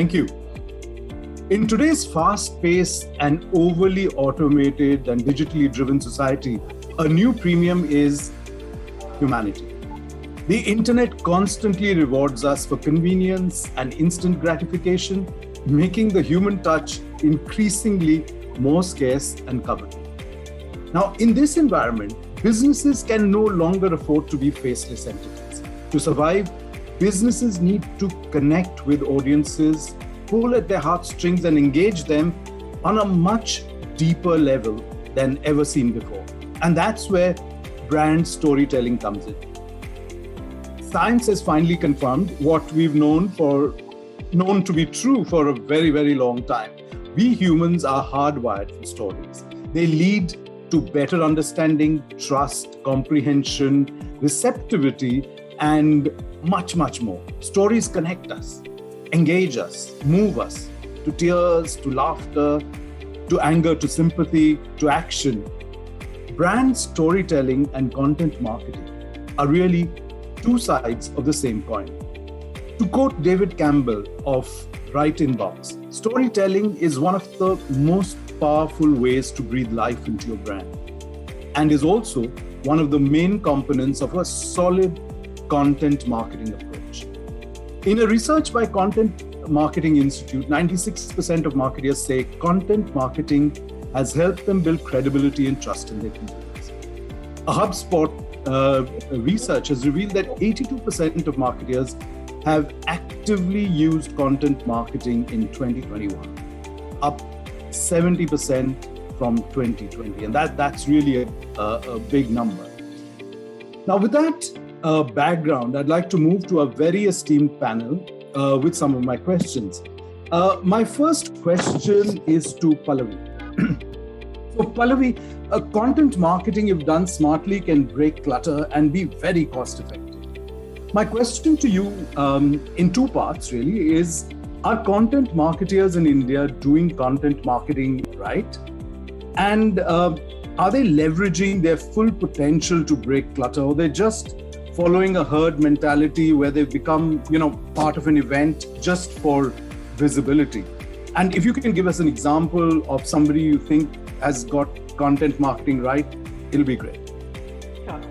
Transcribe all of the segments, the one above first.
Thank you. In today's fast-paced and overly automated and digitally driven society, a new premium is humanity. The internet constantly rewards us for convenience and instant gratification, making the human touch increasingly more scarce and coveted. Now, in this environment, businesses can no longer afford to be faceless entities. To survive, businesses need to connect with audiences, pull at their heartstrings and engage them on a much deeper level than ever seen before. And that's where brand storytelling comes in. Science has finally confirmed what we've known to be true for a very, very long time. We humans are hardwired for stories. They lead to better understanding, trust, comprehension, receptivity, and much, much more. Stories connect us, engage us, move us to tears, to laughter, to anger, to sympathy, to action. Brand storytelling and content marketing are really two sides of the same coin. To quote David Campbell of Right Inbox, storytelling is one of the most powerful ways to breathe life into your brand and is also one of the main components of a solid content marketing approach. In a research by Content Marketing Institute, 96% of marketers say content marketing has helped them build credibility and trust in their consumers. A HubSpot research has revealed that 82% of marketers have actively used content marketing in 2021, up 70% from 2020. And that's really a big number. Now, with that background, I'd like to move to a very esteemed panel with some of my questions. My first question is to Pallavi. So Pallavi, content marketing, if done smartly, can break clutter and be very cost effective. My question to you in two parts really is, are content marketers in India doing content marketing right? And are they leveraging their full potential to break clutter, or they're just following a herd mentality where they've become, part of an event just for visibility? And if you can give us an example of somebody you think has got content marketing right, it'll be great. Sure.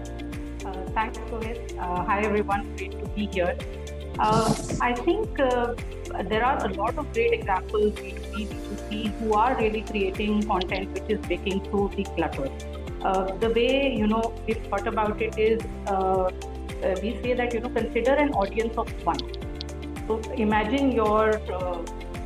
Thanks, Rohit. Hi, everyone. Great to be here. I think there are a lot of great examples B2B who are really creating content which is breaking through the clutter. The way, we thought about it is we say that, consider an audience of one. So imagine your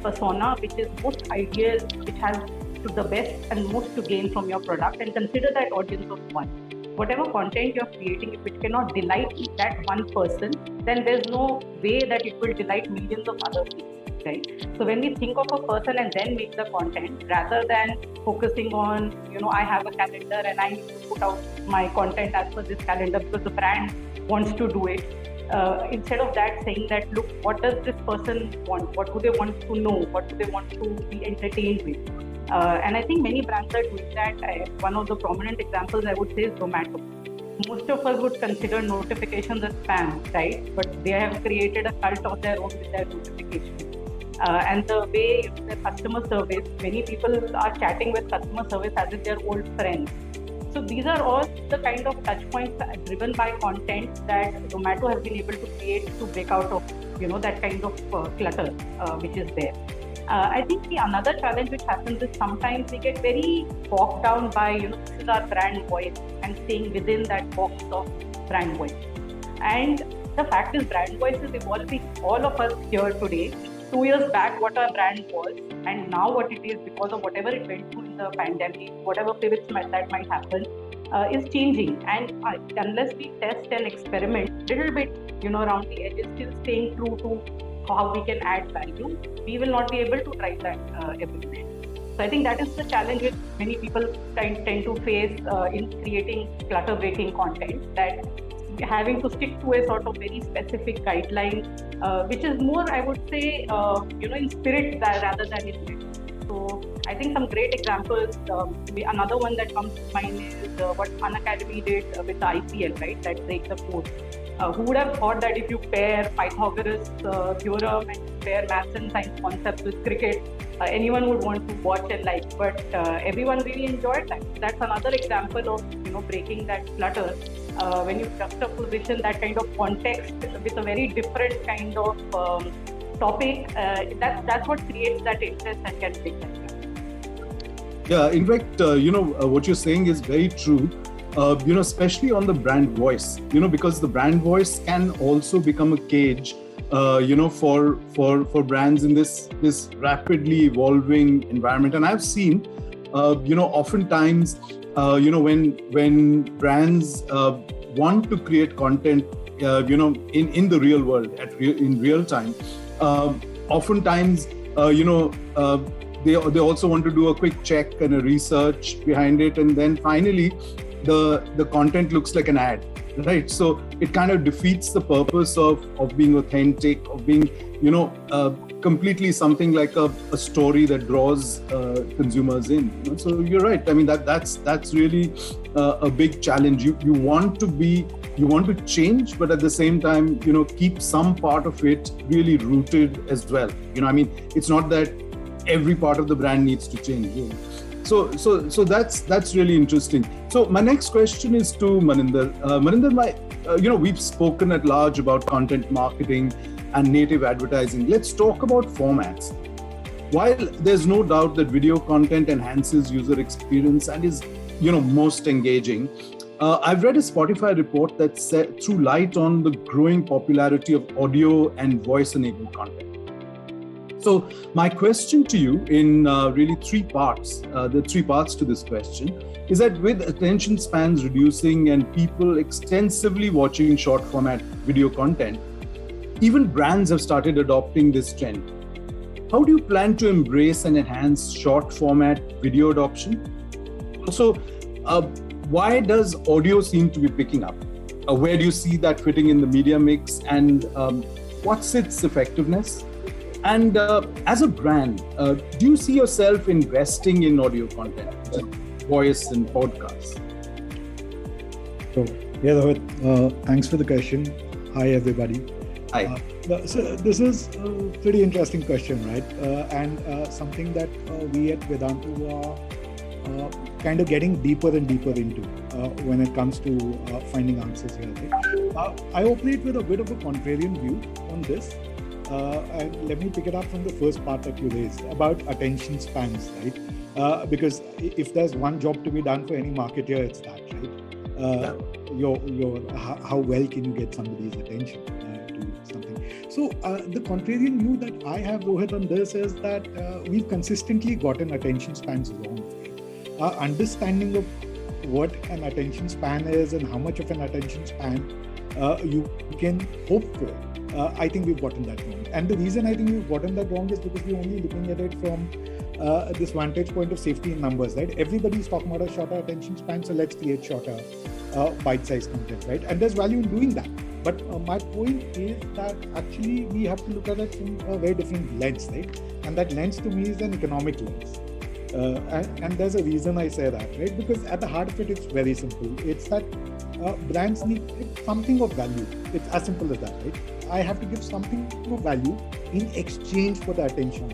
persona, which is most ideal, which has to the best and most to gain from your product, and consider that audience of one. Whatever content you're creating, if it cannot delight that one person, then there's no way that it will delight millions of other people, right? So when we think of a person and then make the content, rather than focusing on, I have a calendar and I need to put out my content as per this calendar because the brand wants to do it. Instead of that, saying that, look, what does this person want? What do they want to know? What do they want to be entertained with? And I think many brands are doing that. One of the prominent examples I would say is Zomato. Most of us would consider notifications as spam, right? But they have created a cult of their own with their notifications. And the way their customer service, many people are chatting with customer service as if they're old friends. So these are all the kind of touch points driven by content that Zomato has been able to create to break out of, that kind of clutter which is there. I think the another challenge which happens is sometimes we get very bogged down by, this is our brand voice and staying within that box of brand voice. And the fact is brand voice is evolving. All of us here today, 2 years back what our brand was and now what it is because of whatever it went through in the pandemic, whatever pivots that might happen is changing. And unless we test and experiment a little bit, around the edges, still staying true to how we can add value, we will not be able to drive that evolution. So I think that is the challenge which many people tend to face in creating clutter-breaking content, that having to stick to a sort of very specific guideline, which is more, I would say, in spirit rather than in text. So I think some great examples. Another one that comes to mind is what Unacademy did with the IPL, right? That break the code. Who would have thought that if you pair Pythagoras theorem and pair maths and science concepts with cricket, anyone would want to watch and like? But everyone really enjoyed that. That's another example of breaking that clutter. When you juxtaposition that kind of context with a very different kind of topic, that's what creates that interest and can bring that. Yeah, in fact, what you're saying is very true. Especially on the brand voice, because the brand voice can also become a cage, for brands in this rapidly evolving environment. And I've seen, oftentimes, when brands want to create content, in the real world in real time, oftentimes, they also want to do a quick check and a research behind it, and then finally the content looks like an ad, right? So it kind of defeats the purpose of being authentic, of being completely something like a story that draws consumers in. So you're right. I mean that's really a big challenge. You want to change, but at the same time keep some part of it really rooted as well. It's not that every part of the brand needs to change. So that's really interesting. So my next question is to Maninder. Maninder, we've spoken at large about content marketing and native advertising. Let's talk about formats. While there's no doubt that video content enhances user experience and is, most engaging, I've read a Spotify report that threw light on the growing popularity of audio and voice-enabled content. So my question to you in really three parts, there are three parts to this question, is that with attention spans reducing and people extensively watching short format video content, even brands have started adopting this trend. How do you plan to embrace and enhance short format video adoption? Also, why does audio seem to be picking up? Where do you see that fitting in the media mix, and what's its effectiveness? And as a brand, do you see yourself investing in audio content, voice and podcasts? So, yeah, Rohit, thanks for the question. Hi, everybody. Hi. So this is a pretty interesting question, right? And something that we at Vedantu are kind of getting deeper and deeper into when it comes to finding answers here. Right? I operate with a bit of a contrarian view on this. And let me pick it up from the first part that you raised about attention spans, right? Because if there's one job to be done for any marketer, it's that, right? How well can you get somebody's attention to something? So the contrarian view that I have, Rohit, on this is that we've consistently gotten attention spans wrong. Our understanding of what an attention span is and how much of an attention span you can hope for, I think we've gotten that wrong. And the reason I think we've gotten that wrong is because we're only looking at it from this vantage point of safety in numbers, right? Everybody's talking about a shorter attention span, so let's create shorter bite-sized content, right? And there's value in doing that. But my point is that actually we have to look at it from a very different lens, right? And that lens to me is an economic lens. And there's a reason I say that, right? Because at the heart of it, it's very simple. It's that brands need something of value. It's as simple as that, right? I have to give something of value in exchange for the attention.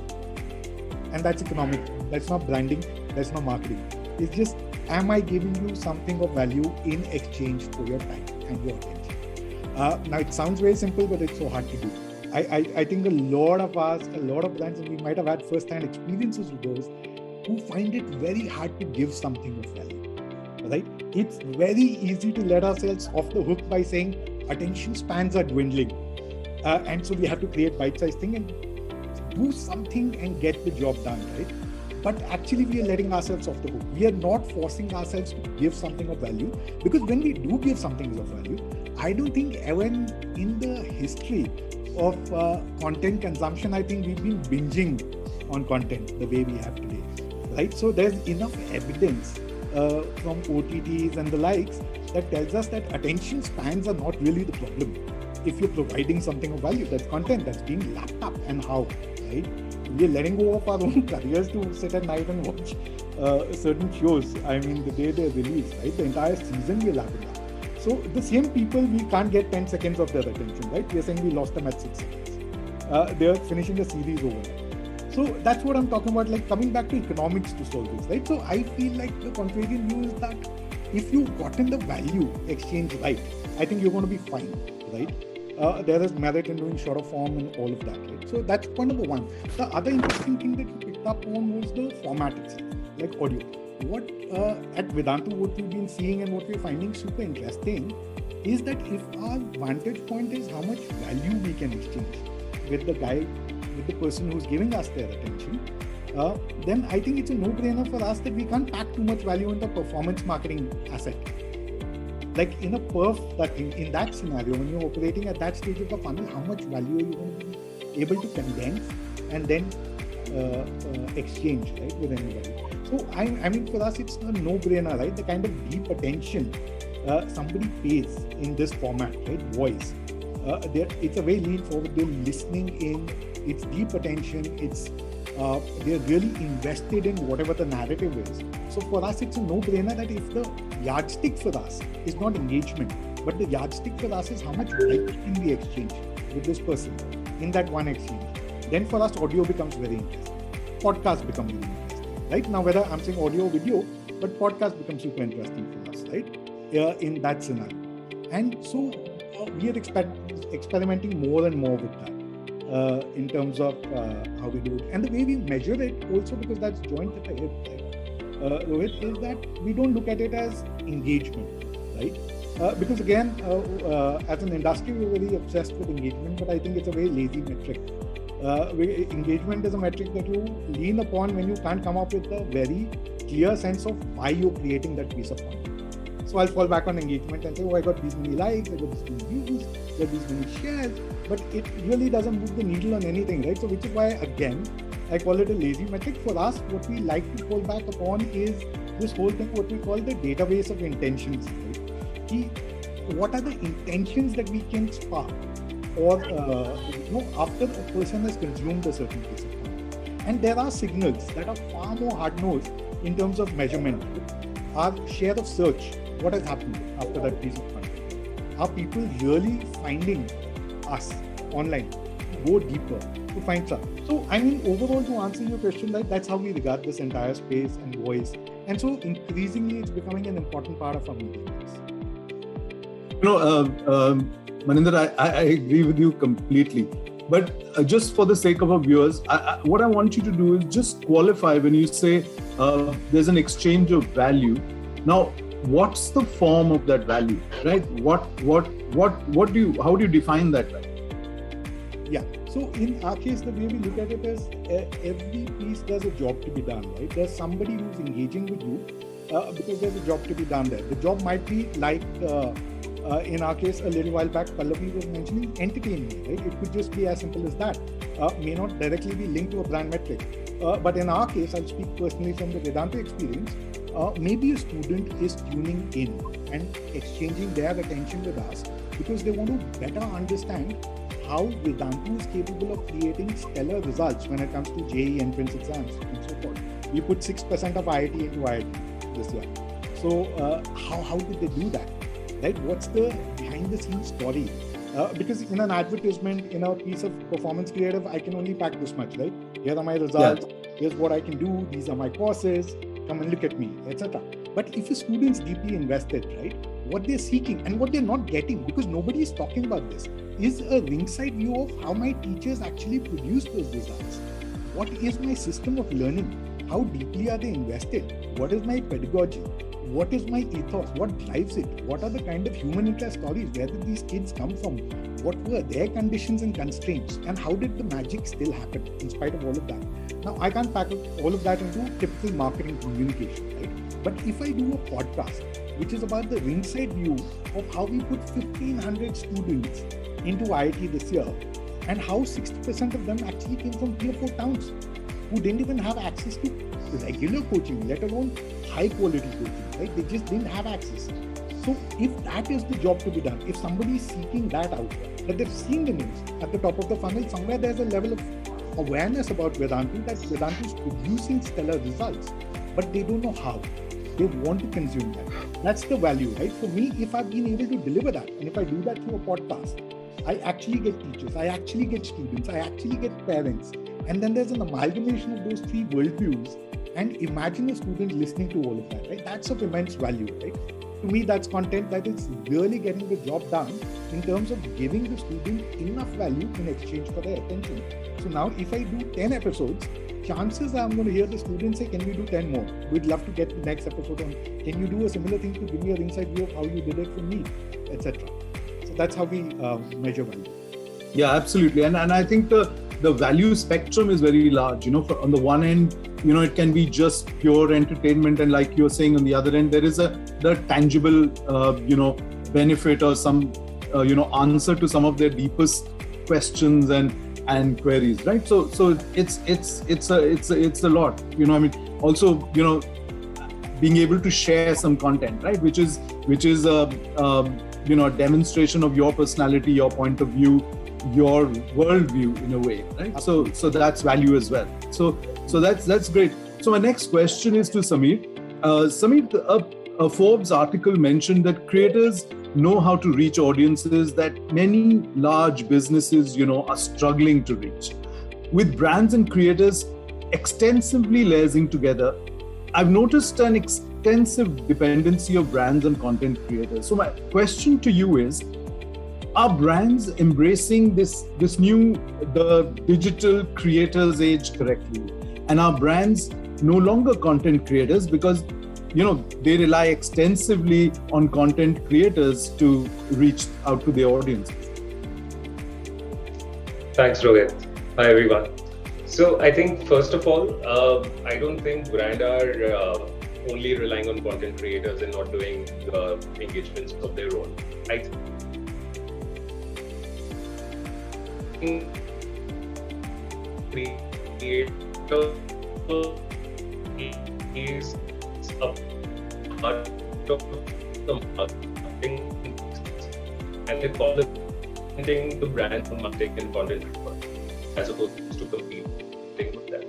And that's economic. That's not branding. That's not marketing. It's just, am I giving you something of value in exchange for your time and your attention? Now, it sounds very simple, but it's so hard to do. I think a lot of us, a lot of brands, and we might have had first-hand experiences with those, who find it very hard to give something of value, right? It's very easy to let ourselves off the hook by saying attention spans are dwindling. And so we have to create bite-sized thing and do something and get the job done, right? But actually we are letting ourselves off the hook. We are not forcing ourselves to give something of value, because when we do give something of value, I don't think ever in the history of content consumption, I think we've been binging on content the way we have today, right? So there's enough evidence from OTTs and the likes that tells us that attention spans are not really the problem. If you're providing something of value, that's content that's being lapped up, and how, right? We're letting go of our own careers to sit at night and watch certain shows. I mean, the day they're released, right? The entire season we're lapping up. So the same people, we can't get 10 seconds of their attention, right? We are saying we lost them at 6 seconds. They're finishing a series overnight. So that's what I'm talking about, like coming back to economics to solve this, right? So I feel like the contrarian view is that if you've gotten the value exchange right, I think you're going to be fine, right? There is merit in doing shorter form and all of that, right? So that's point number one. The other interesting thing that you picked up on was the format itself, like audio. What at Vedantu, what we've been seeing and what we're finding super interesting is that if our vantage point is how much value we can exchange with the guy, with the person who's giving us their attention, then I think it's a no-brainer for us that we can't pack too much value into performance marketing asset. Like in a in that scenario, when you're operating at that stage of the funnel, how much value are you going to be able to condense and then exchange, right, with anybody? So I mean, for us, it's a no-brainer, right? The kind of deep attention somebody pays in this format, right? Voice. It's a very lean forward. They're listening in. It's deep attention. It's they're really invested in whatever the narrative is. So for us, it's a no-brainer that if the yardstick for us is not engagement, but the yardstick for us is how much value can we exchange with this person in that one exchange, then for us, audio becomes very interesting. Podcast becomes very interesting, right? Now, whether I'm saying audio or video, but podcast becomes super interesting for us, right? In that scenario. And so we are experimenting more and more with that. In terms of how we do it. And the way we measure it also, because that's joint at the hip, right? Rohit, is that we don't look at it as engagement, right? Because again, as an industry, we're very obsessed with engagement, but I think it's a very lazy metric. Engagement is a metric that you lean upon when you can't come up with a very clear sense of why you're creating that piece of content. So I'll fall back on engagement and say, oh, I got these many likes, I got these many views, I got these many shares, but it really doesn't move the needle on anything, right? So which is why, again, I call it a lazy metric. For us, what we like to fall back upon is this whole thing, what we call the database of intentions, right? What are the intentions that we can spark or, after a person has consumed a certain piece of content? And there are signals that are far more hard-nosed in terms of measurement. Our share of search, what has happened after that piece of content? Are people really finding us online? Go deeper to find stuff. So, I mean, overall, to answer your question, right, that's how we regard this entire space and voice. And so, increasingly, it's becoming an important part of our media mix. Maninder, I agree with you completely. But just for the sake of our viewers, what I want you to do is just qualify when you say there's an exchange of value. Now, what's the form of that value, right? How do you define that value? Yeah. So in our case, the way we look at it is every piece there's a job to be done, right? There's somebody who's engaging with you because there's a job to be done there. The job might be like, in our case, a little while back, Pallavi was mentioning entertainment, right? It could just be as simple as that. May not directly be linked to a brand metric. But in our case, I'll speak personally from the Vedantu experience. Maybe a student is tuning in and exchanging their attention with us because they want to better understand how Vedantu is capable of creating stellar results when it comes to JEE entrance exams and so forth. We put 6% of IIT into IIT this year. So how did they do that? Right? What's the behind the scenes story? Because in an advertisement, in a piece of performance creative, I can only pack this much, right? Here are my results. Yeah. Here's what I can do. These are my courses. Come and look at me, etc. But if a student's deeply invested, right, what they're seeking and what they're not getting, because nobody is talking about this, is a ringside view of how my teachers actually produce those results. What is my system of learning? How deeply are they invested? What is my pedagogy? What is my ethos? What drives it? What are the kind of human interest stories? Where did these kids come from? What were their conditions and constraints? And how did the magic still happen in spite of all of that? Now, I can't pack all of that into typical marketing communication, right? But if I do a podcast, which is about the ringside view of how we put 1,500 students into IIT this year, and how 60% of them actually came from tier 4 towns who didn't even have access to regular coaching, let alone high quality coaching, right? They just didn't have access. So if that is the job to be done, if somebody is seeking that out, that they've seen the news at the top of the funnel, somewhere there's a level of awareness about Vedantu, that Vedantu is producing stellar results, but they don't know how. They want to consume that. That's the value, right? For me, if I've been able to deliver that, and if I do that through a podcast, I actually get teachers, I actually get students, I actually get parents. And then there's an amalgamation of those three worldviews. And imagine a student listening to all of that, right? That's of immense value, right? To me, that's content that is really getting the job done in terms of giving the student enough value in exchange for their attention. So now if I do 10 episodes, chances are I'm going to hear the students say, can we do 10 more? We'd love to get the next episode on. Can you do a similar thing to give me an inside view of how you did it for me, etc. So that's how we measure value. Yeah, absolutely. And I think the value spectrum is very large. On the one end, it can be just pure entertainment, and like you're saying, on the other end, there is the tangible, benefit or some, answer to some of their deepest questions and queries, right? So it's a lot. Also, being able to share some content, right, which is a demonstration of your personality, your point of view, your worldview in a way, right? So that's value as well. So that's great. So my next question is to Samir. Samir, a Forbes article mentioned that creators know how to reach audiences that many large businesses, are struggling to reach. With brands and creators extensively liaising together, I've noticed an extensive dependency of brands and content creators. So my question to you is, are brands embracing the digital creators age correctly? And are brands no longer content creators because, they rely extensively on content creators to reach out to their audiences? Thanks, Rohit. Hi, everyone. So I think, first of all, I don't think brands are only relying on content creators and not doing engagements of their own. I think creator is a part of the marketing, and they call it the brand marketing and content as opposed to competing with them.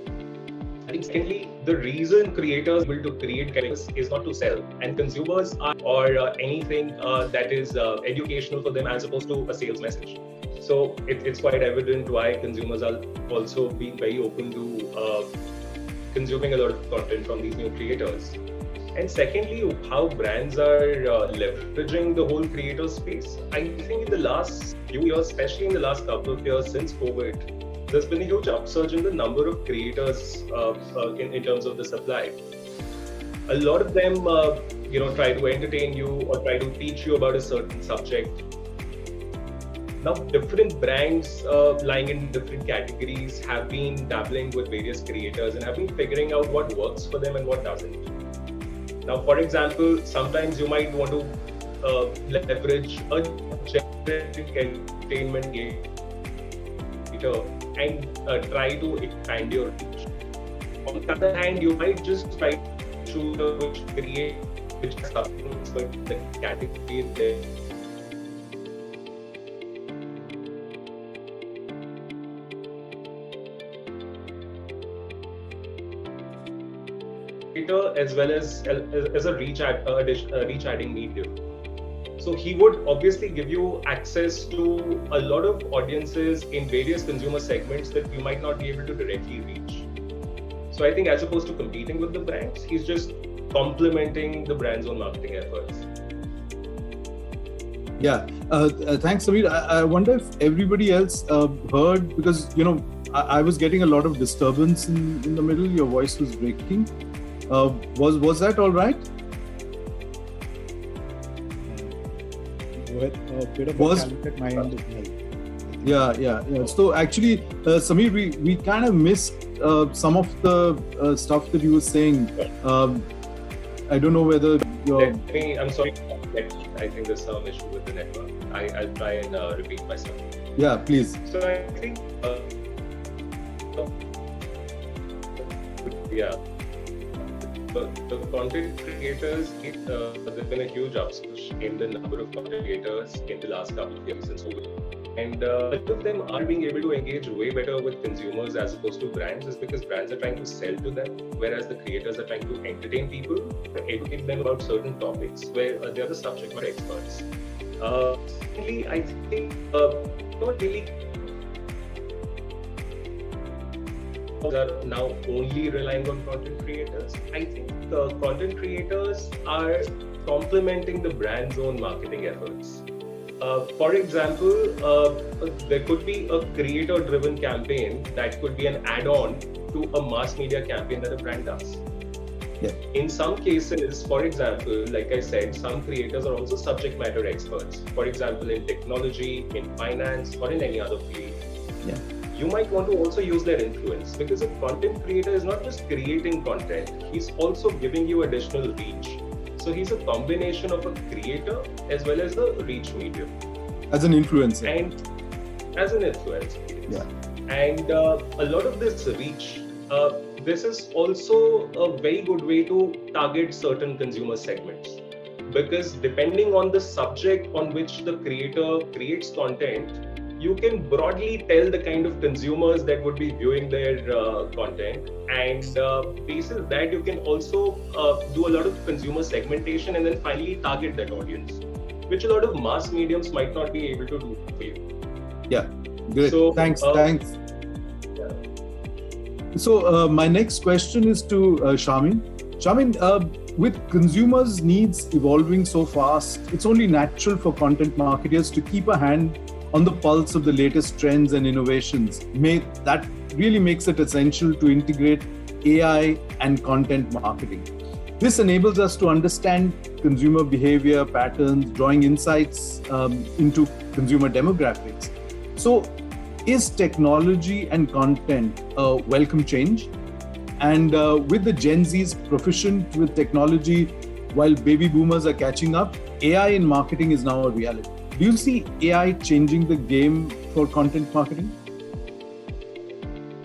I think secondly, the reason creators will to create characters is not to sell, and consumers are or anything that is educational for them as opposed to a sales message. So it's quite evident why consumers are also being very open to consuming a lot of content from these new creators. And secondly, how brands are leveraging the whole creator space. I think in the last few years, especially in the last couple of years since COVID, there's been a huge upsurge in the number of creators in terms of the supply. A lot of them, try to entertain you or try to teach you about a certain subject. Now, different brands lying in different categories have been dabbling with various creators and have been figuring out what works for them and what doesn't. Now, for example, sometimes you might want to leverage a generic entertainment creator and try to expand your reach. On the other hand, you might just try to choose which has something for the category there. As well as a reach adding medium. So he would obviously give you access to a lot of audiences in various consumer segments that you might not be able to directly reach. So I think as opposed to competing with the brands, he's just complementing the brand's own marketing efforts. Yeah, thanks, Samir. I wonder if everybody else heard, because I was getting a lot of disturbance in the middle. Your voice was breaking. Was that all right? With a bit of a challenge at my end as well. Yeah. So actually, Samir, we kind of missed some of the stuff that you were saying. I don't know whether you're... I'm sorry. I think there's some issue with the network. I'll try and repeat myself. Yeah, please. So I think, the content creators, there's been a huge upsurge in the number of content creators in the last couple of years since COVID. And a lot of them are being able to engage way better with consumers as opposed to brands, is because brands are trying to sell to them, whereas the creators are trying to entertain people, educate them about certain topics where they are the subject matter experts. Secondly, I think not really are now only relying on content creators. I think content creators are complementing the brand's own marketing efforts. For example, there could be a creator-driven campaign that could be an add-on to a mass media campaign that a brand does. Yeah. In some cases, for example, like I said, some creators are also subject matter experts. For example, in technology, in finance, or in any other field. Yeah. You might want to also use their influence, because a content creator is not just creating content, he's also giving you additional reach. So he's a combination of a creator as well as the reach medium. As an influencer. And as an influencer. Yeah. And a lot of this reach, this is also a very good way to target certain consumer segments. Because depending on the subject on which the creator creates content, you can broadly tell the kind of consumers that would be viewing their content, and based on that you can also do a lot of consumer segmentation and then finally target that audience, which a lot of mass mediums might not be able to do for you. Yeah, great. So, Thanks. Yeah. So my next question is to Sharmin. Sharmin, with consumers' needs evolving so fast, it's only natural for content marketers to keep a hand on the pulse of the latest trends and innovations. That really makes it essential to integrate AI and content marketing. This enables us to understand consumer behavior patterns, drawing insights into consumer demographics. So, is technology and content a welcome change? And with the Gen Zs proficient with technology while baby boomers are catching up, AI in marketing is now a reality. Do you see AI changing the game for content marketing?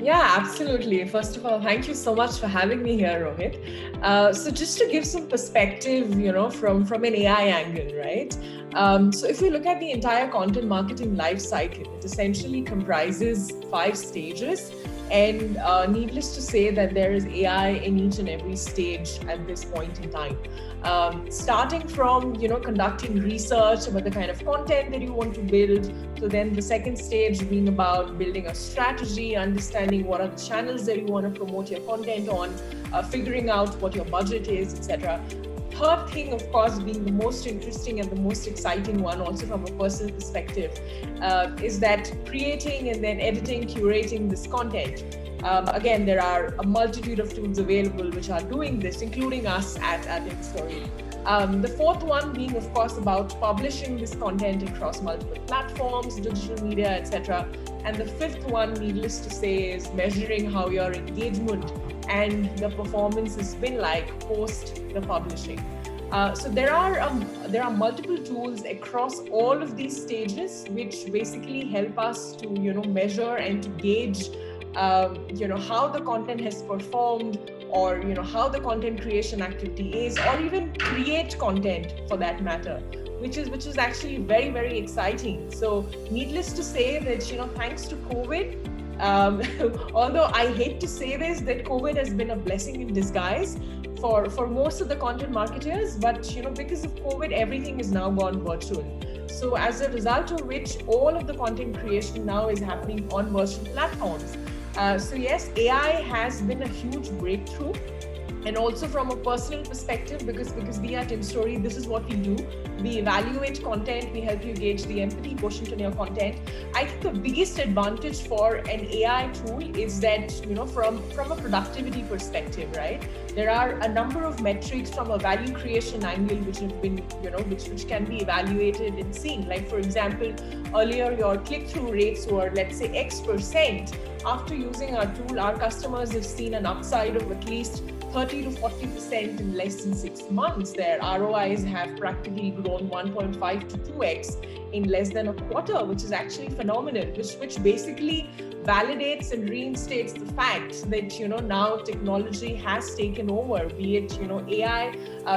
Yeah, absolutely. First of all, thank you so much for having me here, Rohit. So just to give some perspective, from an AI angle, right? So if you look at the entire content marketing life cycle, it essentially comprises 5 stages. And needless to say that there is AI in each and every stage at this point in time. Starting from, conducting research about the kind of content that you want to build. So then the second stage being about building a strategy, understanding what are the channels that you want to promote your content on, figuring out what your budget is, etc. Third thing, of course, being the most interesting and the most exciting one, also from a personal perspective, is that creating and then editing, curating this content. Again, there are a multitude of tools available which are doing this, including us at Instoried. The fourth one being, of course, about publishing this content across multiple platforms, digital media, etc. And the fifth one, needless to say, is measuring how your engagement and the performance has been like post the publishing. So there are multiple tools across all of these stages, which basically help us to measure and to gauge how the content has performed, or how the content creation activity is, or even create content for that matter, which is actually very, very exciting. So needless to say that thanks to COVID, although I hate to say this, that COVID has been a blessing in disguise for most of the content marketers, but because of COVID, everything is now gone virtual. So as a result of which, all of the content creation now is happening on virtual platforms. So yes, AI has been a huge breakthrough. And also from a personal perspective, because we at Instoried, this is what we do. We evaluate content, we help you gauge the empathy quotient in your content. I think the biggest advantage for an AI tool is that, from a productivity perspective, right? There are a number of metrics from a value creation angle which have been, which can be evaluated and seen. Like, for example, earlier your click-through rates were, let's say, X%. After using our tool, our customers have seen an upside of at least 30 to 40% in less than 6 months. Their ROIs have practically grown 1.5 to 2x in less than a quarter, which is actually phenomenal, which basically validates and reinstates the fact that, now technology has taken over, be it, AI.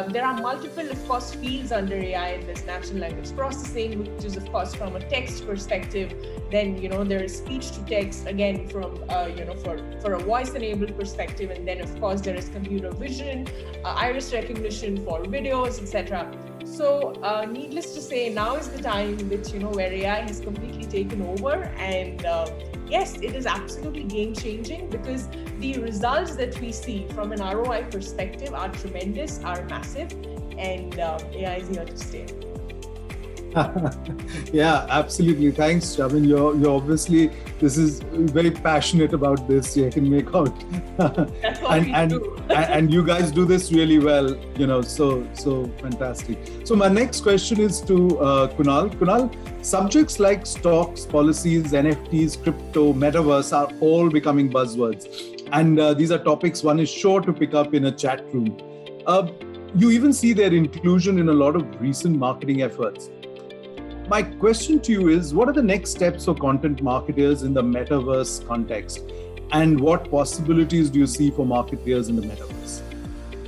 There are multiple, of course, fields under AI. There's natural language processing, which is, of course, from a text perspective. Then, there is speech to text, again, from, for a voice-enabled perspective. And then, of course, there is computer vision, iris recognition for videos, etc. So, needless to say, now is the time that, where AI has completely taken over. And yes, it is absolutely game-changing, because the results that we see from an ROI perspective are tremendous, are massive, and AI is here to stay. Yeah, absolutely. Thanks, Sharmin. You're obviously, this is very passionate about this. You can make out. That's what we do. and you guys do this really well. So fantastic. So my next question is to Kunal. Kunal, subjects like stocks, policies, NFTs, crypto, metaverse are all becoming buzzwords, and these are topics one is sure to pick up in a chat room. You even see their inclusion in a lot of recent marketing efforts. My question to you is, what are the next steps for content marketers in the metaverse context? And what possibilities do you see for marketers in the metaverse?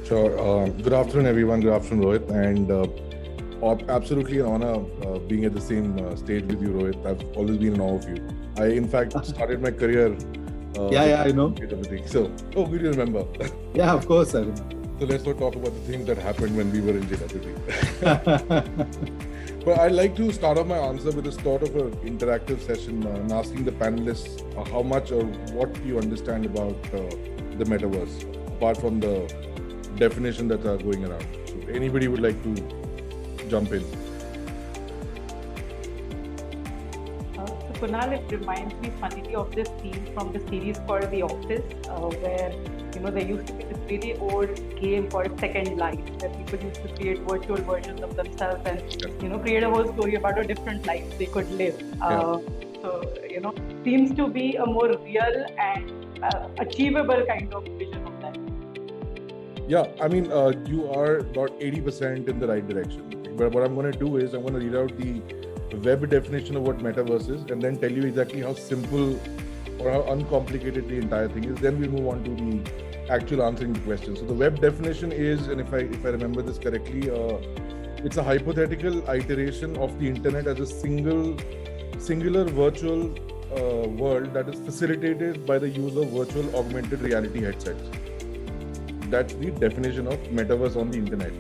Sure. Good afternoon, everyone. Good afternoon, Rohit. And absolutely an honor being at the same stage with you, Rohit. I've always been in awe of you. I, in fact, started my career. I know. Everything. So, good you remember. Yeah, of course I remember. So let's not talk about the things that happened when we were in JWT. But I'd like to start off my answer with a sort of an interactive session and asking the panelists how much or what you understand about the metaverse, apart from the definition that are going around. So anybody would like to jump in? So Kunal, it reminds me funnily of this scene from the series called The Office, where there used to be this really old game called Second Life, where people used to create virtual versions of themselves and create a whole story about a different life they could live. So seems to be a more real and achievable kind of vision of that. Yeah, I mean, you are about 80% in the right direction. But what I'm going to do is I'm going to read out the web definition of what metaverse is, and then tell you exactly how simple or how uncomplicated the entire thing is. Then we move on to the actual answering the question. So the web definition is, and if I remember this correctly, it's a hypothetical iteration of the internet as a singular virtual world that is facilitated by the use of virtual augmented reality headsets. That's the definition of metaverse on the internet.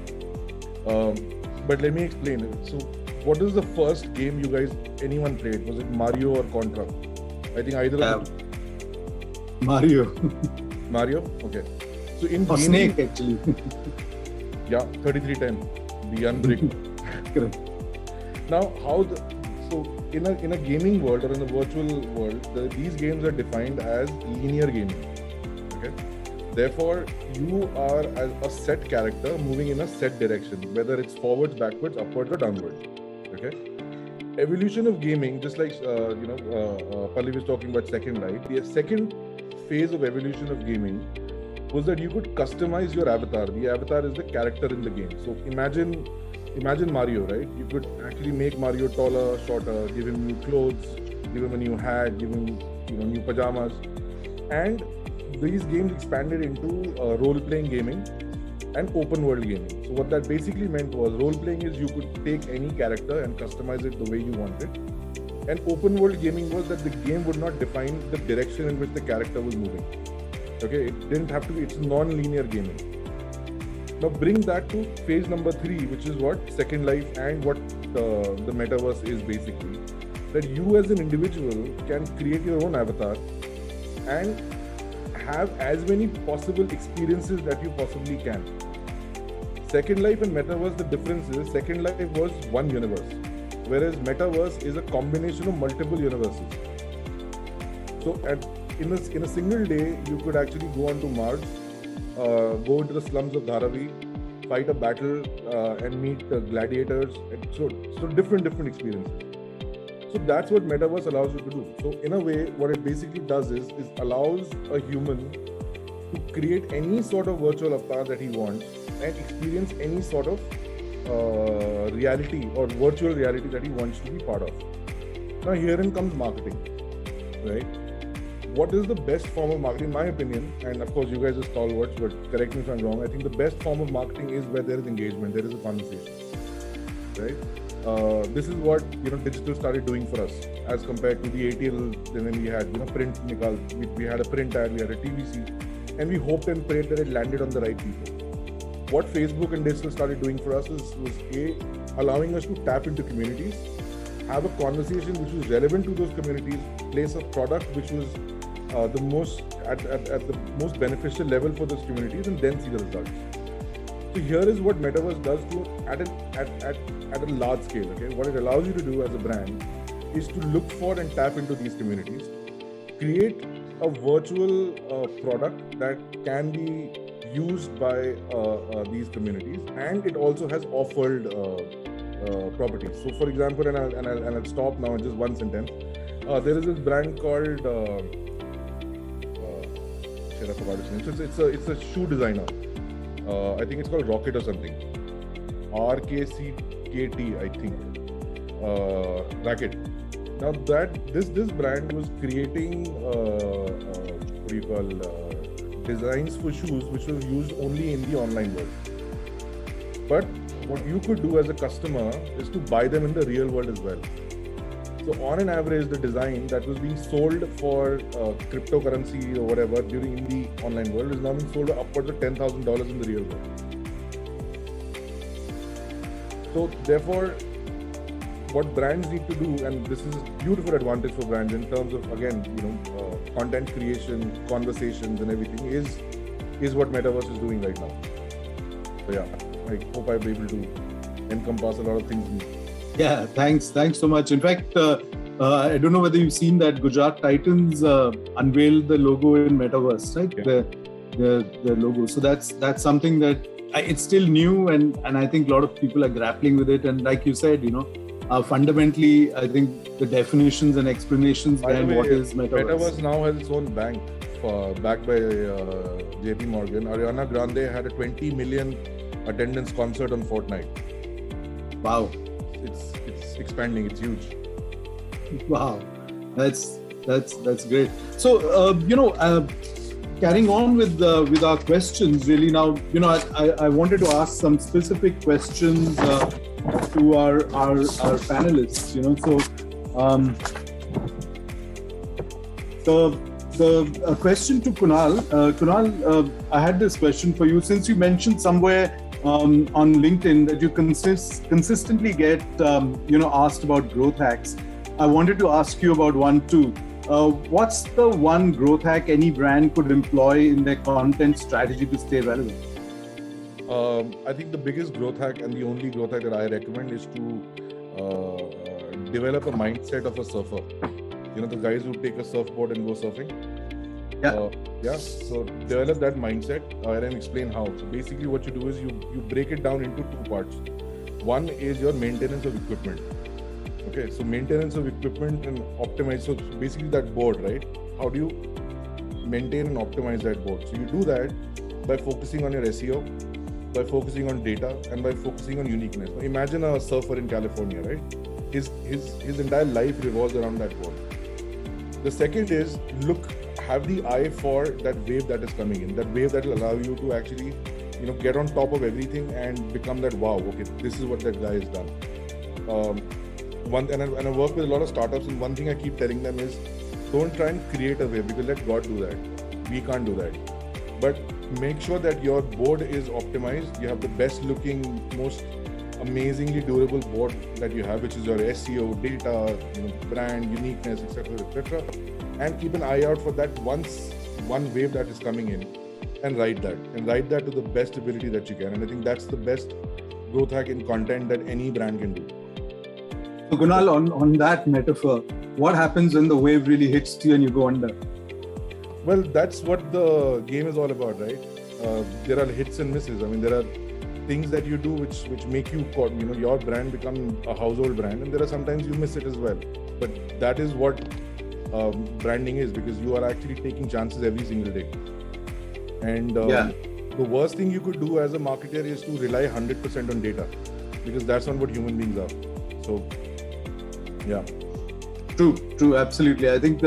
But let me explain it. So what is the first game anyone played? Was it Mario or Contra? I think either of them. Mario. Mario? Okay. So in or gaming, Snake, actually. Yeah, 3310, the Unbrick. Correct. Now, so in a gaming world or in a virtual world, these games are defined as linear gaming. Okay. Therefore, you are as a set character moving in a set direction, whether it's forwards, backwards, upwards, or downwards. Okay. Evolution of gaming, just like Pallavi was talking about Second Life. The second phase of evolution of gaming was that you could customize your avatar. The avatar is the character in the game. So imagine Mario, right? You could actually make Mario taller, shorter, give him new clothes, give him a new hat, give him new pajamas, and these games expanded into role-playing gaming and open world gaming. So what that basically meant was, role-playing is you could take any character and customize it the way you wanted. And open world gaming was that the game would not define the direction in which the character was moving. Okay, it didn't have to be, it's non-linear gaming. Now bring that to phase number 3, which is what Second Life and what the metaverse is basically. That you as an individual can create your own avatar and have as many possible experiences that you possibly can. Second Life and metaverse, the difference is Second Life was one universe, whereas metaverse is a combination of multiple universes. So in a single day, you could actually go onto Mars, go into the slums of Dharavi, fight a battle and meet gladiators, and so different experiences. So that's what metaverse allows you to do. So in a way, what it basically does is allows a human to create any sort of virtual avatar that he wants and experience any sort of reality or virtual reality that he wants to be part of. Now herein comes marketing, right? what is the best form of marketing, in my opinion, and of course you guys are stalwarts, but correct me if I'm wrong, I think the best form of marketing is where there is engagement, there is a conversation, right? This is what digital started doing for us as compared to the ATL. Then we had print, we had a print ad, we had a TVC, and we hoped and prayed that it landed on the right people. What Facebook and digital started doing for us was allowing us to tap into communities, have a conversation which was relevant to those communities, place a product which was the most at the most beneficial level for those communities, and then see the results. So here is what Metaverse does at a large scale. Okay, what it allows you to do as a brand is to look for and tap into these communities, create a virtual product that can be used by these communities, and it also has offered properties. So, for example, and I'll stop now in just one sentence. There is this brand called I forgot its name. So it's a shoe designer. I think it's called Rocket or something. RKCKT, I think. Racket. Now this brand was creating what do you call designs for shoes which was used only in the online world. But what you could do as a customer is to buy them in the real world as well. So on an average, the design that was being sold for cryptocurrency or whatever in the online world is now being sold upwards of $10,000 in the real world. So therefore, what brands need to do, and this is a beautiful advantage for brands in terms of, again, content creation, conversations and everything is what Metaverse is doing right now. So yeah, I hope I'll be able to encompass a lot of things. Yeah, thanks so much. In fact, I don't know whether you've seen that Gujarat Titans unveiled the logo in Metaverse, right? Yeah. The logo. So that's something that it's still new, and I think a lot of people are grappling with it. And like you said, fundamentally, I think the definitions and explanations behind what is Metaverse. Metaverse now has its own bank, backed by JP Morgan. Ariana Grande had a 20 million attendance concert on Fortnite. Wow. It's expanding. It's huge. Wow, that's great. So carrying on with our questions, really now, I wanted to ask some specific questions to our panelists. So a question to Kunal. Kunal, I had this question for you. Since you mentioned somewhere on LinkedIn that you consistently get asked about growth hacks, I wanted to ask you about one too. What's the one growth hack any brand could employ in their content strategy to stay relevant? I think the biggest growth hack and the only growth hack that I recommend is to develop a mindset of a surfer. The guys who take a surfboard and go surfing. Yeah. So develop that mindset and explain how. So basically what you do is you break it down into two parts. One is your maintenance of equipment. Okay, so maintenance of equipment and optimize. So basically that board, right? How do you maintain and optimize that board? So you do that by focusing on your SEO, by focusing on data, and by focusing on uniqueness. Now imagine a surfer in California, right? His entire life revolves around that board. The second is have the eye for that wave that is coming in, that wave that will allow you to actually, get on top of everything and become that, wow, okay, this is what that guy has done. And I work with a lot of startups, and one thing I keep telling them is, don't try and create a wave, because let God do that. We can't do that. But make sure that your board is optimized. You have the best looking, most amazingly durable board that you have, which is your SEO, data, brand, uniqueness, etc. And keep an eye out for that one wave that is coming in, and ride that to the best ability that you can. And I think that's the best growth hack in content that any brand can do. So Kunal, on that metaphor, what happens when the wave really hits you and you go under? Well, that's what the game is all about, right? There are hits and misses. I mean, there are things that you do which make you, your brand become a household brand, and there are sometimes you miss it as well. But that is what branding is, because you are actually taking chances every single day. And the worst thing you could do as a marketer is to rely 100% on data, because that's not what human beings are. So, yeah. True, absolutely. I think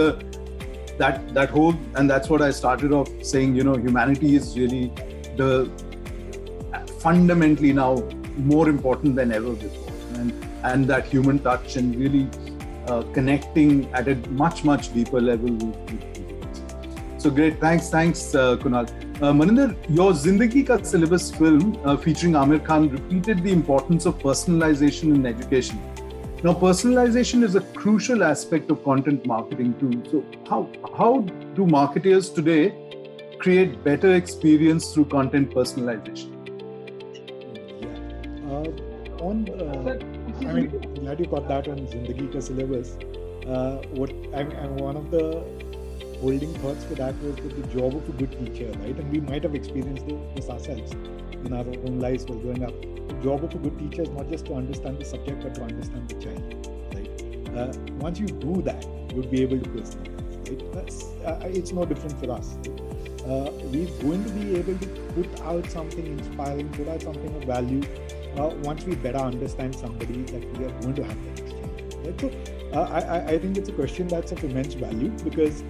that whole, and that's what I started off saying, humanity is really the fundamentally now more important than ever before, and that human touch and really connecting at a much deeper level with people. So great, thanks Kunal. Maninder, your Zindagi Ka Syllabus film featuring Amir Khan repeated the importance of personalization in education. Now, personalization is a crucial aspect of content marketing too. So how do marketers today create better experience through content personalization? I mean, glad you got that on Zindagi Ka Syllabus. One of the holding thoughts for that was that the job of a good teacher, right? And we might have experienced this ourselves in our own lives while growing up. The job of a good teacher is not just to understand the subject, but to understand the child, right? Once you do that, you'll be able to personalize, right? It's no different for us. We're going to be able to put out something inspiring, put out something of value, once we better understand somebody that we are going to have that exchange, right? So I think it's a question that's of immense value, because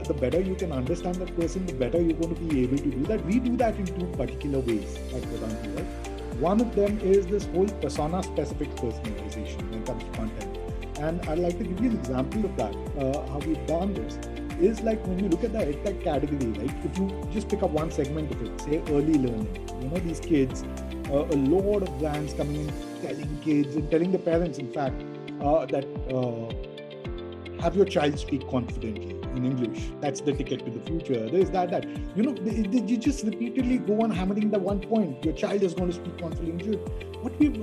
the better you can understand that person, the better you're going to be able to do that. We do that in two particular ways at Vedantu, right? One of them is this whole persona-specific personalization when it comes to content. And I'd like to give you an example of that. How we've done this is like when you look at the EdTech category, right? If you just pick up one segment of it, say early learning, these kids, a lot of brands coming in, telling kids and telling the parents, in fact, that have your child speak confidently in English. That's the ticket to the future. There's that. You just repeatedly go on hammering the one point. Your child is going to speak confidently. What we've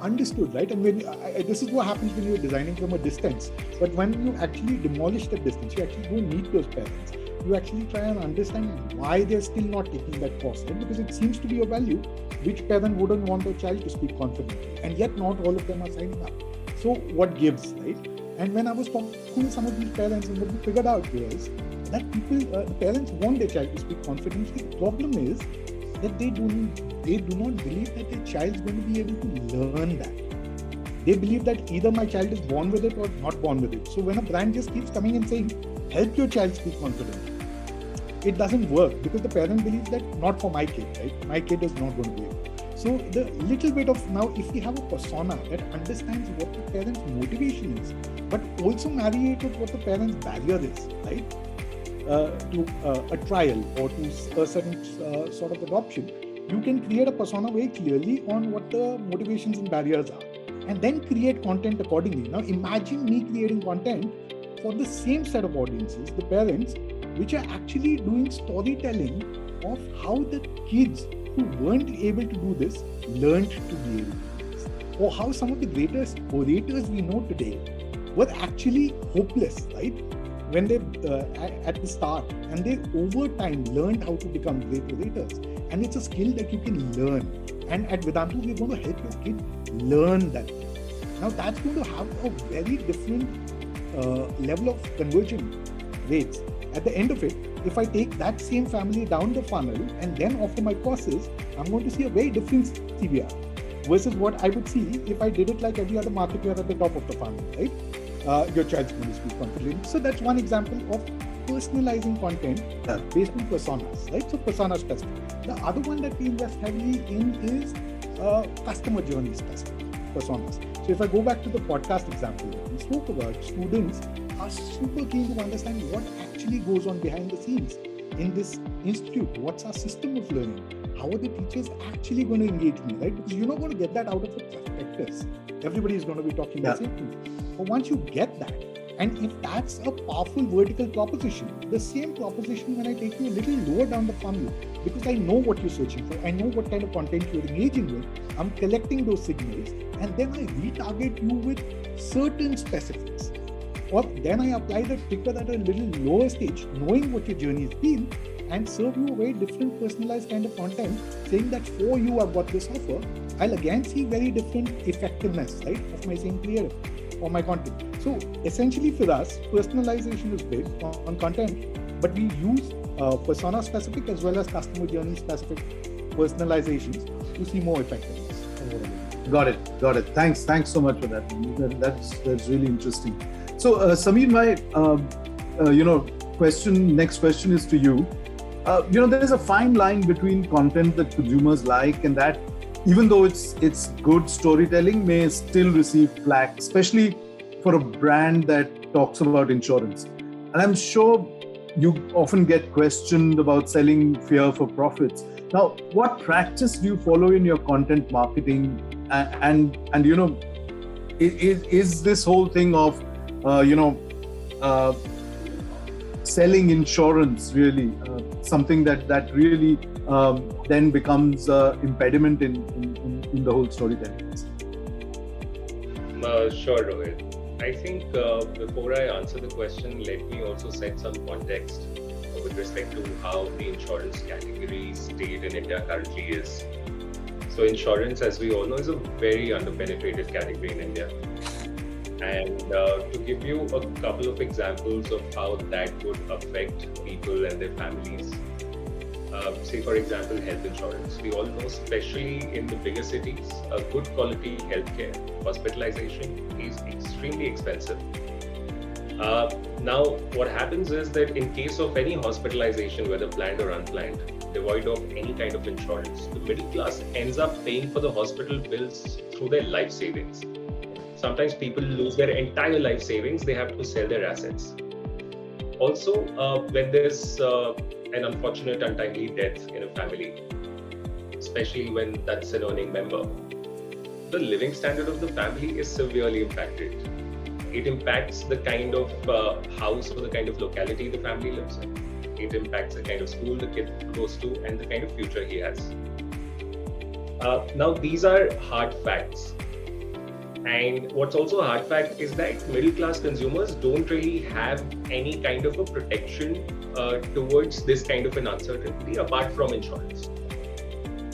understood, right? And this is what happens when you're designing from a distance. But when you actually demolish the distance, you actually go meet those parents. You actually try and understand why they're still not taking that course, right? Because it seems to be a value. Which parent wouldn't want their child to speak confidently? And yet not all of them are signing up. So what gives, right? And when I was talking to some of these parents, and what we figured out was that the parents want their child to speak confidently. The problem is that they do not believe that their child is going to be able to learn that. They believe that either my child is born with it or not born with it. So when a brand just keeps coming and saying, help your child speak confidently, it doesn't work, because the parent believes that not for my kid, right? My kid is not going to be able. So the little bit of now, if we have a persona that understands what the parent's motivation is, but also marry it with what the parent's barrier is, right? To a trial or to a certain sort of adoption, you can create a persona very clearly on what the motivations and barriers are, and then create content accordingly. Now imagine me creating content for the same set of audiences, the parents, which are actually doing storytelling of how the kids who weren't able to do this learned to be able to do this, or how some of the greatest orators we know today were actually hopeless, right? When they at the start, and they over time learned how to become great orators. And it's a skill that you can learn. And at Vedantu, we're going to help your kid learn that. Now that's going to have a very different level of conversion rates. At the end of it, if I take that same family down the funnel and then offer my courses, I'm going to see a very different CVR versus what I would see if I did it like every other marketer at the top of the funnel, right? Your child's going to speak confidently. So that's one example of personalizing content based on personas, right? So persona specific. The other one that we invest heavily in is customer journey specific personas. So if I go back to the podcast example that we spoke about, students are super keen to understand what actually goes on behind the scenes in this institute. What's our system of learning? How are the teachers actually going to engage me, right? Because you're not going to get that out of the prospectus. Everybody is going to be talking the same thing. But once you get that, and if that's a powerful vertical proposition, the same proposition when I take you a little lower down the funnel, because I know what you're searching for, I know what kind of content you're engaging with, I'm collecting those signals, and then I retarget you with certain specifics. Or then I apply the trigger at a little lower stage, knowing what your journey has been, and serve you a very different personalized kind of content, saying that for you I've got this offer. I'll again see very different effectiveness, right, of my same creative or my content. So essentially for us, personalization is big on content, but we use persona specific as well as customer journey specific personalizations to see more effectiveness. Got it. Thanks so much for that. That's really interesting. So Samir, my next question is to you. There's a fine line between content that consumers like and that, even though it's good storytelling, may still receive flack, especially for a brand that talks about insurance. And I'm sure you often get questioned about selling fear for profits. Now, what practice do you follow in your content marketing? And is this whole thing of selling insurance really something that really then becomes an impediment in the whole storytelling? Sure, Rohit. I think before I answer the question, let me also set some context with respect to how the insurance category state in India currently is. So insurance, as we all know, is a very underpenetrated category in India. And to give you a couple of examples of how that would affect people and their families, say for example, health insurance. We all know, especially in the bigger cities, a good quality healthcare, hospitalization is extremely expensive. Now, what happens is that in case of any hospitalization, whether planned or unplanned, devoid of any kind of insurance, the middle class ends up paying for the hospital bills through their life savings. Sometimes people lose their entire life savings, they have to sell their assets. Also, when there's an unfortunate untimely death in a family, especially when that's an earning member, the living standard of the family is severely impacted. It impacts the kind of house or the kind of locality the family lives in. It impacts the kind of school the kid goes to and the kind of future he has. Now, these are hard facts. And what's also a hard fact is that middle class consumers don't really have any kind of a protection towards this kind of an uncertainty apart from insurance.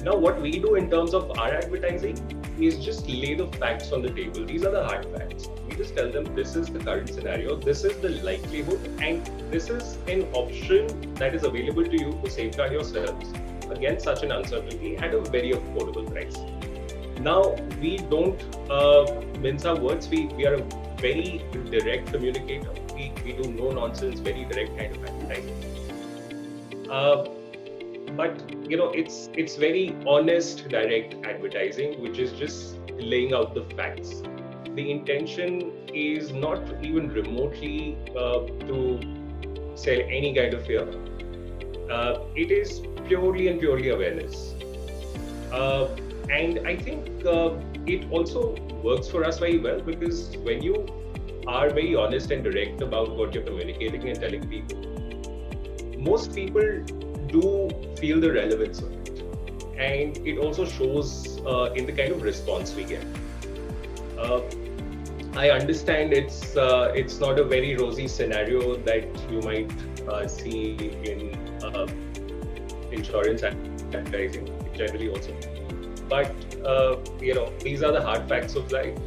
Now, what we do in terms of our advertising is just lay the facts on the table. These are the hard facts. We just tell them this is the current scenario, this is the likelihood, and this is an option that is available to you to safeguard yourselves against such an uncertainty at a very affordable price. Now, we don't mince our words. We are a very direct communicator. We do no nonsense, very direct kind of advertising. But it's very honest, direct advertising, which is just laying out the facts. The intention is not even remotely to sell any kind of fear. It is purely and purely awareness. And I think it also works for us very well, because when you are very honest and direct about what you're communicating and telling people, most people do feel the relevance of it. And it also shows in the kind of response we get. I understand it's not a very rosy scenario that you might see in insurance advertising generally also. But these are the hard facts of life.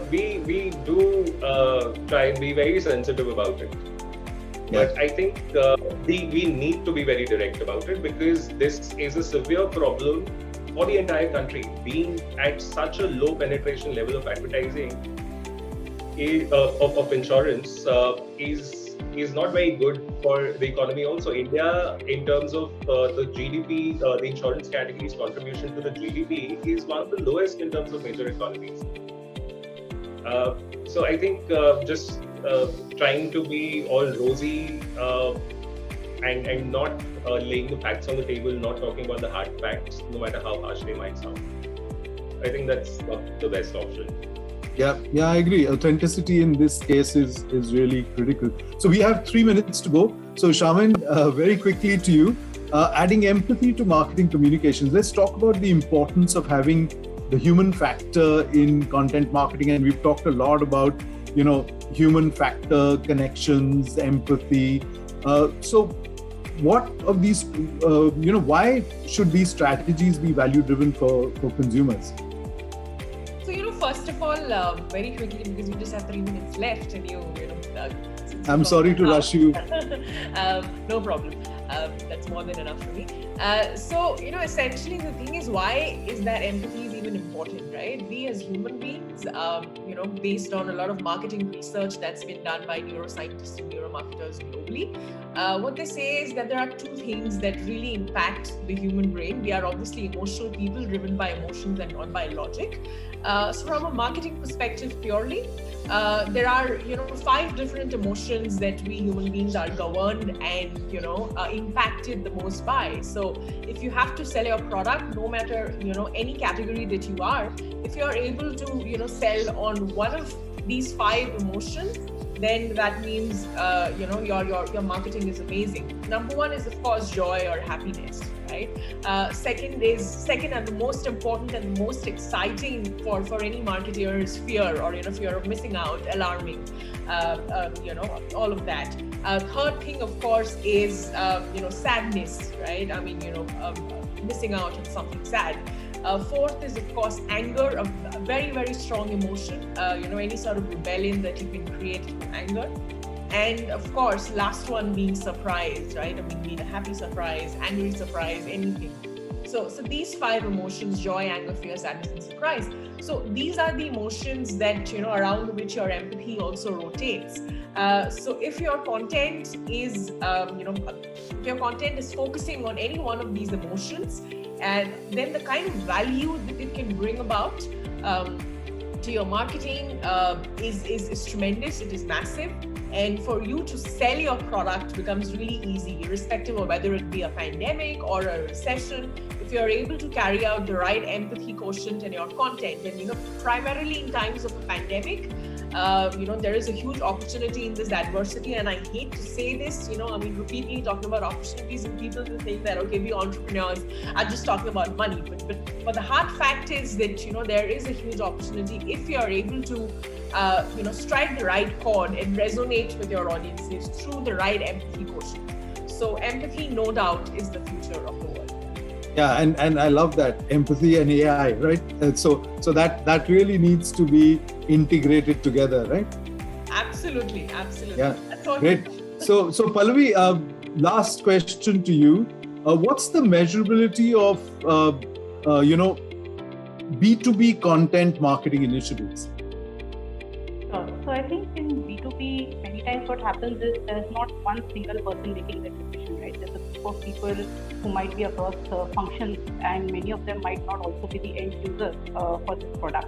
We do try and be very sensitive about it. But I think we need to be very direct about it, because this is a severe problem for the entire country. Being at such a low penetration level of advertising of insurance is not very good for the economy also. India, in terms of the GDP, the insurance category's contribution to the GDP is one of the lowest in terms of major economies. So I think just trying to be all rosy and not laying the facts on the table, not talking about the hard facts, no matter how harsh they might sound, I think that's not the best option. Yeah, I agree. Authenticity in this case is really critical. So we have 3 minutes to go. So Sharmin, very quickly to you, adding empathy to marketing communications. Let's talk about the importance of having the human factor in content marketing. And we've talked a lot about, human factor, connections, empathy. So what of these, why should these strategies be value driven for consumers? So, first of all, very quickly, because we just have 3 minutes left and I'm sorry to rush you. No problem. That's more than enough for me. So, essentially the thing is, why is that empathy is even important, right? We as human beings, based on a lot of marketing research that's been done by neuroscientists and neuromarketers globally, what they say is that there are two things that really impact the human brain. We are obviously emotional people driven by emotions and not by logic. So from a marketing perspective purely, there are 5 different emotions that we human beings are governed and impacted the most by. So if you have to sell your product, no matter any category that you are, if you are able to sell on one of these 5 emotions, then that means your marketing is amazing. Number 1 is of course joy or happiness, right? Second and the most important and the most exciting for any marketer is fear, or fear of missing out, alarming, all of that. Third thing of course is sadness, right? I mean missing out on something sad. Fourth is of course anger, a very, very strong emotion, any sort of rebellion that you can create through anger. And of course, last one being surprise, right? I mean, be it a happy surprise, angry surprise, anything. So these 5 emotions, joy, anger, fear, sadness, and surprise. So these are the emotions that, around which your empathy also rotates. So if your content is, if your content is focusing on any one of these emotions, and then the kind of value that it can bring about to your marketing is tremendous, it is massive. And for you to sell your product becomes really easy, irrespective of whether it be a pandemic or a recession. If you're able to carry out the right empathy quotient in your content, and primarily in times of a pandemic, there is a huge opportunity in this adversity. And I hate to say this, repeatedly talking about opportunities, and people will think that, okay, we entrepreneurs are just talking about money. But the hard fact is that, there is a huge opportunity if you are able to, strike the right chord and resonate with your audiences through the right empathy quotient. So empathy, no doubt, is the future of the world. Yeah, and I love that, empathy and AI, right? And so that really needs to be integrated together, right? Absolutely. Yeah, that's all. Great. So Pallavi, last question to you: what's the measurability of B2B content marketing initiatives? So I think in B2B, many times what happens is there's not one single person making the decision, right? There's a group of people who might be across functions, and many of them might not also be the end user for this product.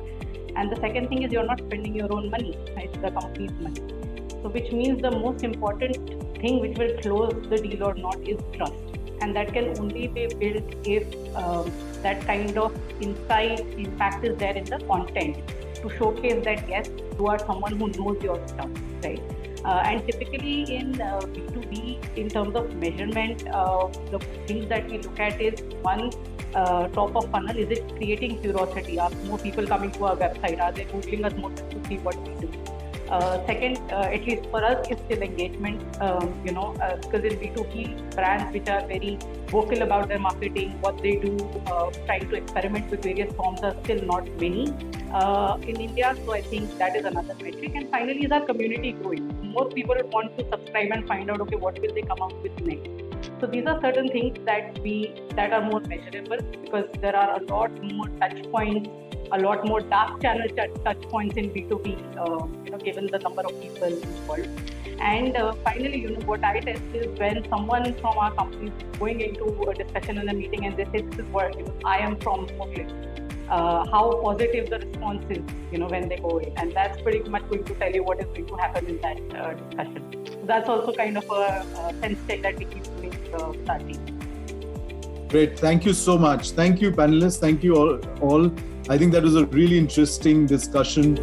And the second thing is you're not spending your own money, right? The company's money. So which means the most important thing which will close the deal or not is trust. And that can only be built if that kind of impact is there in the content, to showcase that yes, you are someone who knows your stuff, right? And typically in B2B, in terms of measurement, the things that we look at is one, top of funnel, is it creating curiosity? Are more people coming to our website? Are they Googling us more to see what we do? Second, at least for us, is still engagement, because in B2B, brands which are very vocal about their marketing, what they do, trying to experiment with various forms are still not many in India. So I think that is another metric. And finally, is our community growing? More people want to subscribe and find out, okay, what will they come out with next? So these are certain things that are more measurable, because there are a lot more touch points, a lot more dark channel touch points in B2B, given the number of people involved. And finally, what I test is when someone from our company is going into a discussion in a meeting and they say, this is what I am from Moglix, how positive the response is, when they go in. And that's pretty much going to tell you what is going to happen in that discussion. So that's also kind of a sense check that we keep doing with our team. Great. Thank you so much. Thank you, panelists. Thank you all. I think that was a really interesting discussion.